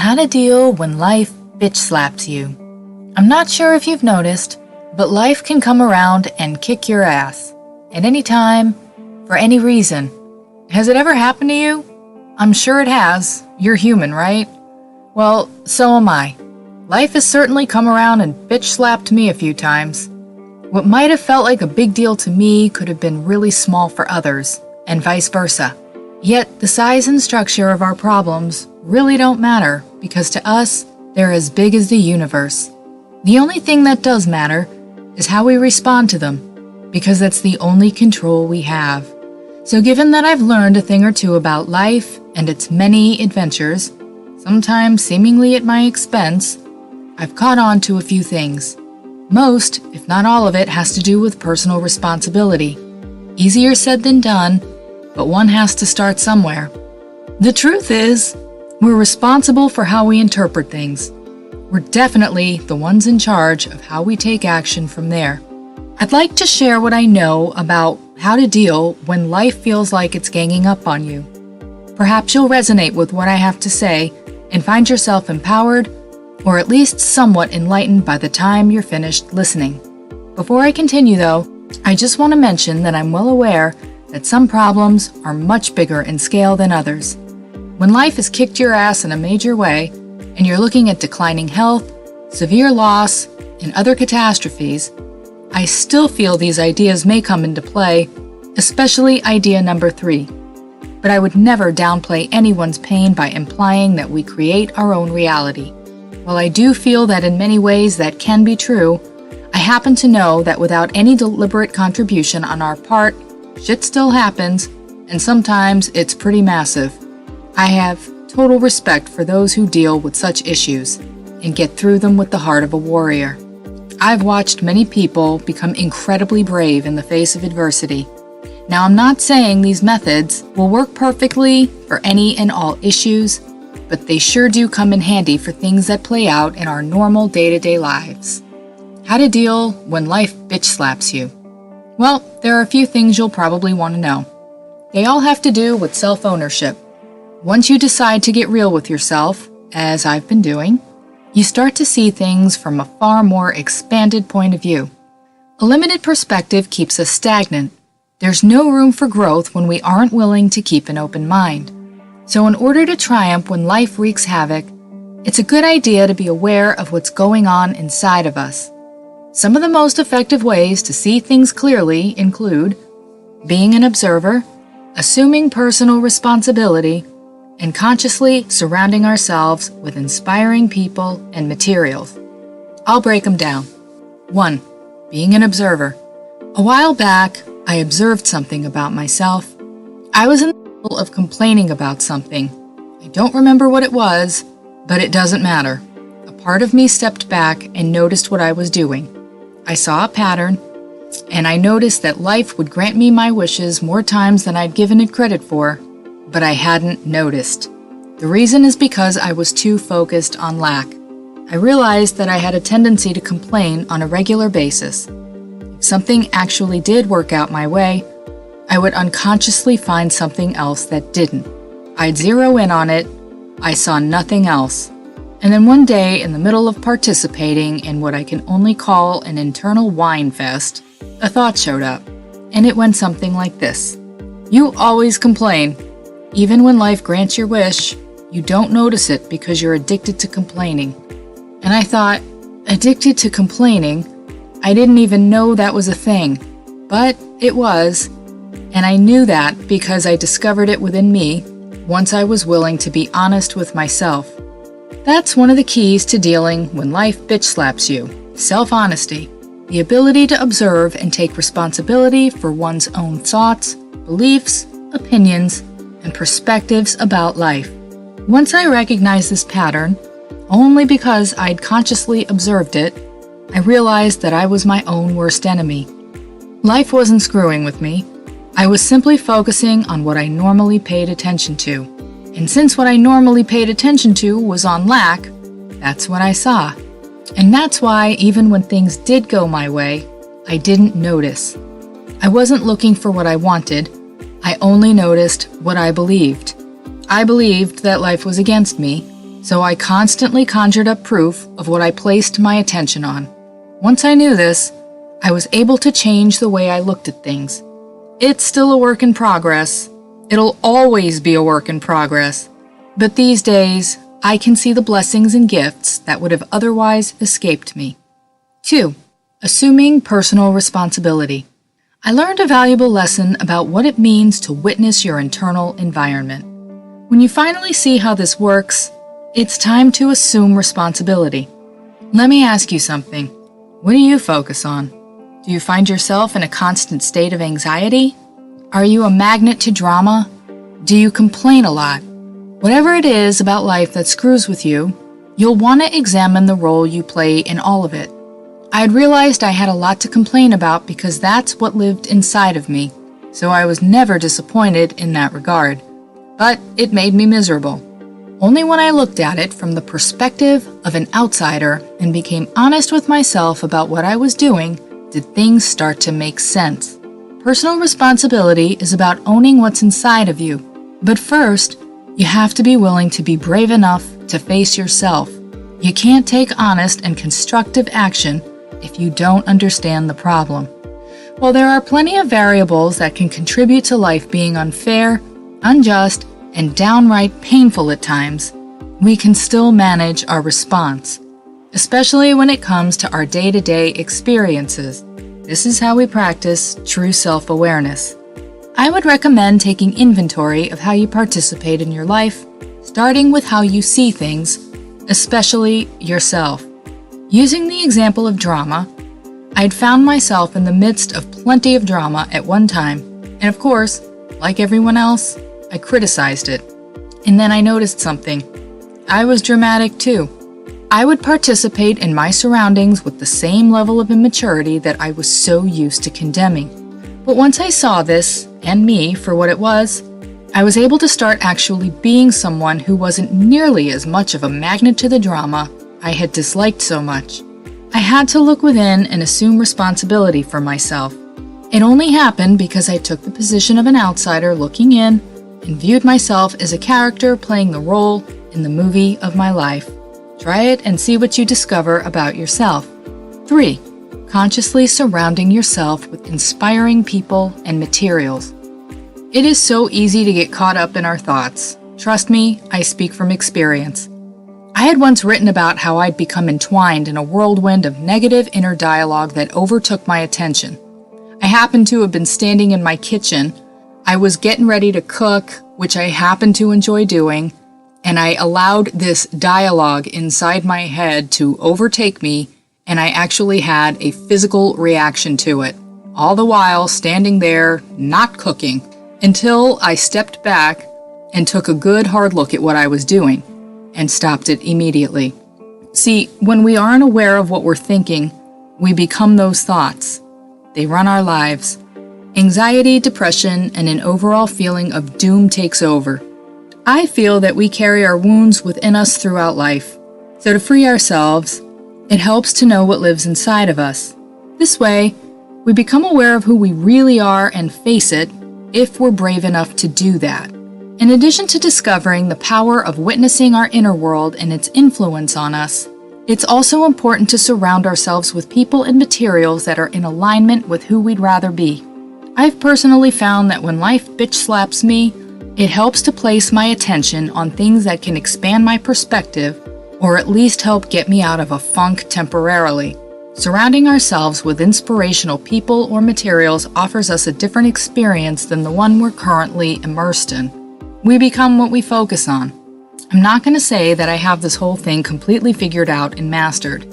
How to deal when life bitch slaps you. I'm not sure if you've noticed, but life can come around and kick your ass. At any time, for any reason. Has it ever happened to you? I'm sure it has. You're human, right? Well, so am I. Life has certainly come around and bitch slapped me a few times. What might have felt like a big deal to me could have been really small for others, and vice versa. Yet, the size and structure of our problems really don't matter, because to us, they're as big as the universe. The only thing that does matter is how we respond to them, because that's the only control we have. So given that I've learned a thing or two about life and its many adventures, sometimes seemingly at my expense, I've caught on to a few things. Most, if not all of it, has to do with personal responsibility. Easier said than done, but one has to start somewhere. The truth is, we're responsible for how we interpret things. We're definitely the ones in charge of how we take action from there. I'd like to share what I know about how to deal when life feels like it's ganging up on you. Perhaps you'll resonate with what I have to say and find yourself empowered, or at least somewhat enlightened by the time you're finished listening. Before I continue though, I just want to mention that I'm well aware that some problems are much bigger in scale than others. When life has kicked your ass in a major way, and you're looking at declining health, severe loss, and other catastrophes, I still feel these ideas may come into play, especially idea number 3. But I would never downplay anyone's pain by implying that we create our own reality. While I do feel that in many ways that can be true, I happen to know that without any deliberate contribution on our part, shit still happens, and sometimes it's pretty massive. I have total respect for those who deal with such issues and get through them with the heart of a warrior. I've watched many people become incredibly brave in the face of adversity. Now, I'm not saying these methods will work perfectly for any and all issues, but they sure do come in handy for things that play out in our normal day-to-day lives. How to deal when life bitch slaps you. Well, there are a few things you'll probably want to know. They all have to do with self-ownership. Once you decide to get real with yourself, as I've been doing, you start to see things from a far more expanded point of view. A limited perspective keeps us stagnant. There's no room for growth when we aren't willing to keep an open mind. So in order to triumph when life wreaks havoc, it's a good idea to be aware of what's going on inside of us. Some of the most effective ways to see things clearly include being an observer, assuming personal responsibility, and consciously surrounding ourselves with inspiring people and materials. I'll break them down. 1. Being an observer. A while back, I observed something about myself. I was in the middle of complaining about something. I don't remember what it was, but it doesn't matter. A part of me stepped back and noticed what I was doing. I saw a pattern, and I noticed that life would grant me my wishes more times than I'd given it credit for, but I hadn't noticed. The reason is because I was too focused on lack. I realized that I had a tendency to complain on a regular basis. If something actually did work out my way, I would unconsciously find something else that didn't. I'd zero in on it, I saw nothing else. And then one day, in the middle of participating in what I can only call an internal whine fest, a thought showed up, and it went something like this. You always complain. Even when life grants your wish, you don't notice it because you're addicted to complaining. And I thought, addicted to complaining? I didn't even know that was a thing. But it was. And I knew that because I discovered it within me once I was willing to be honest with myself. That's one of the keys to dealing when life bitch slaps you. Self-honesty. The ability to observe and take responsibility for one's own thoughts, beliefs, opinions, and perspectives about life. Once I recognized this pattern, only because I'd consciously observed it, I realized that I was my own worst enemy. Life wasn't screwing with me. I was simply focusing on what I normally paid attention to. And since what I normally paid attention to was on lack, that's what I saw. And that's why even when things did go my way, I didn't notice. I wasn't looking for what I wanted. I only noticed what I believed. I believed that life was against me, So I constantly conjured up proof of what I placed my attention on. Once I knew this, I was able to change the way I looked at things. It's still a work in progress. It'll always be a work in progress. But these days, I can see the blessings and gifts that would have otherwise escaped me. 2. Assuming personal responsibility. I learned a valuable lesson about what it means to witness your internal environment. When you finally see how this works, it's time to assume responsibility. Let me ask you something. What do you focus on? Do you find yourself in a constant state of anxiety? Are you a magnet to drama? Do you complain a lot? Whatever it is about life that screws with you, you'll want to examine the role you play in all of it. I had realized I had a lot to complain about because that's what lived inside of me, so I was never disappointed in that regard. But it made me miserable. Only when I looked at it from the perspective of an outsider and became honest with myself about what I was doing, did things start to make sense. Personal responsibility is about owning what's inside of you. But first, you have to be willing to be brave enough to face yourself. You can't take honest and constructive action if you don't understand the problem. While there are plenty of variables that can contribute to life being unfair, unjust, and downright painful at times, we can still manage our response, especially when it comes to our day-to-day experiences. This is how we practice true self-awareness. I would recommend taking inventory of how you participate in your life, starting with how you see things, especially yourself. Using the example of drama, I'd found myself in the midst of plenty of drama at one time, and of course, like everyone else, I criticized it. And then I noticed something. I was dramatic too. I would participate in my surroundings with the same level of immaturity that I was so used to condemning. But once I saw this, and me, for what it was, I was able to start actually being someone who wasn't nearly as much of a magnet to the drama I had disliked so much. I had to look within and assume responsibility for myself. It only happened because I took the position of an outsider looking in and viewed myself as a character playing the role in the movie of my life. Try it and see what you discover about yourself. 3. Consciously surrounding yourself with inspiring people and materials. It is so easy to get caught up in our thoughts. Trust me, I speak from experience. I had once written about how I'd become entwined in a whirlwind of negative inner dialogue that overtook my attention. I happened to have been standing in my kitchen. I was getting ready to cook, which I happened to enjoy doing, and I allowed this dialogue inside my head to overtake me, and I actually had a physical reaction to it, all the while standing there, not cooking, until I stepped back and took a good hard look at what I was doing, and stopped it immediately. See, when we aren't aware of what we're thinking, we become those thoughts. They run our lives. Anxiety, depression, and an overall feeling of doom takes over. I feel that we carry our wounds within us throughout life. So to free ourselves, it helps to know what lives inside of us. This way, we become aware of who we really are and face it if we're brave enough to do that. In addition to discovering the power of witnessing our inner world and its influence on us, it's also important to surround ourselves with people and materials that are in alignment with who we'd rather be. I've personally found that when life bitch slaps me, it helps to place my attention on things that can expand my perspective or at least help get me out of a funk temporarily. Surrounding ourselves with inspirational people or materials offers us a different experience than the one we're currently immersed in. We become what we focus on. I'm not going to say that I have this whole thing completely figured out and mastered.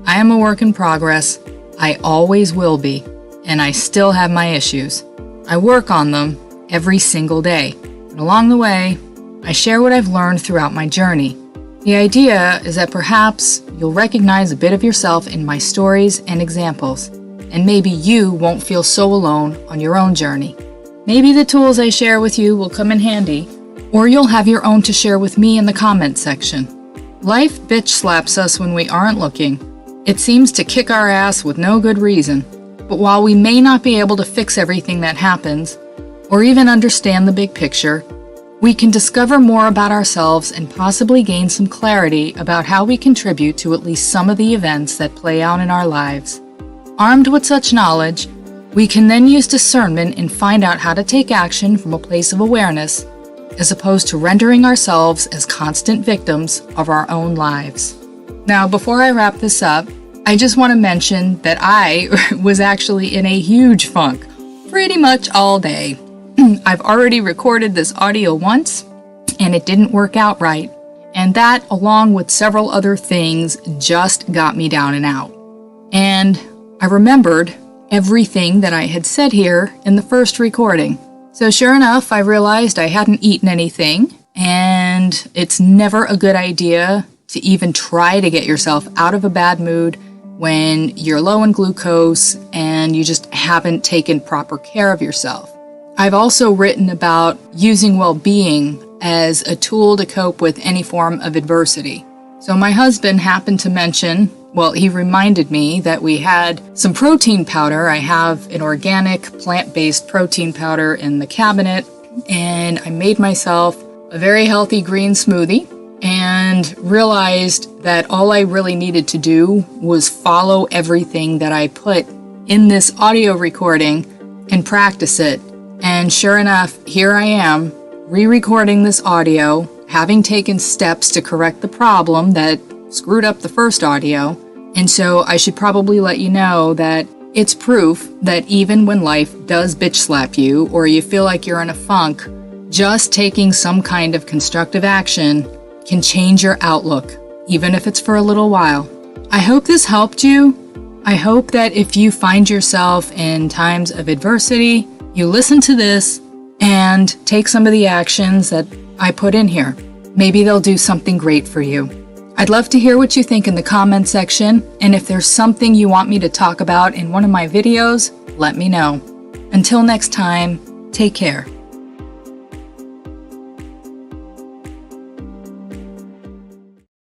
I am a work in progress. I always will be. And I still have my issues. I work on them every single day. And along the way, I share what I've learned throughout my journey. The idea is that perhaps you'll recognize a bit of yourself in my stories and examples, and maybe you won't feel so alone on your own journey. Maybe the tools I share with you will come in handy, or you'll have your own to share with me in the comment section. Life bitch slaps us when we aren't looking. It seems to kick our ass with no good reason. But while we may not be able to fix everything that happens, or even understand the big picture, we can discover more about ourselves and possibly gain some clarity about how we contribute to at least some of the events that play out in our lives. Armed with such knowledge, we can then use discernment and find out how to take action from a place of awareness, as opposed to rendering ourselves as constant victims of our own lives. Now, before I wrap this up, I just want to mention that I was actually in a huge funk pretty much all day. I've already recorded this audio once, and it didn't work out right. And that, along with several other things, just got me down and out. And I remembered everything that I had said here in the first recording. So sure enough, I realized I hadn't eaten anything, and it's never a good idea to even try to get yourself out of a bad mood when you're low in glucose and you just haven't taken proper care of yourself. I've also written about using well-being as a tool to cope with any form of adversity. So my husband happened to mention, he reminded me that we had some protein powder. I have an organic plant-based protein powder in the cabinet, and I made myself a very healthy green smoothie and realized that all I really needed to do was follow everything that I put in this audio recording and practice it. And sure enough, here I am, re-recording this audio, having taken steps to correct the problem that screwed up the first audio. And so I should probably let you know that it's proof that even when life does bitch slap you or you feel like you're in a funk, just taking some kind of constructive action can change your outlook, even if it's for a little while. I hope this helped you. I hope that if you find yourself in times of adversity, you listen to this and take some of the actions that I put in here. Maybe they'll do something great for you. I'd love to hear what you think in the comment section, and if there's something you want me to talk about in one of my videos, let me know. Until next time, take care.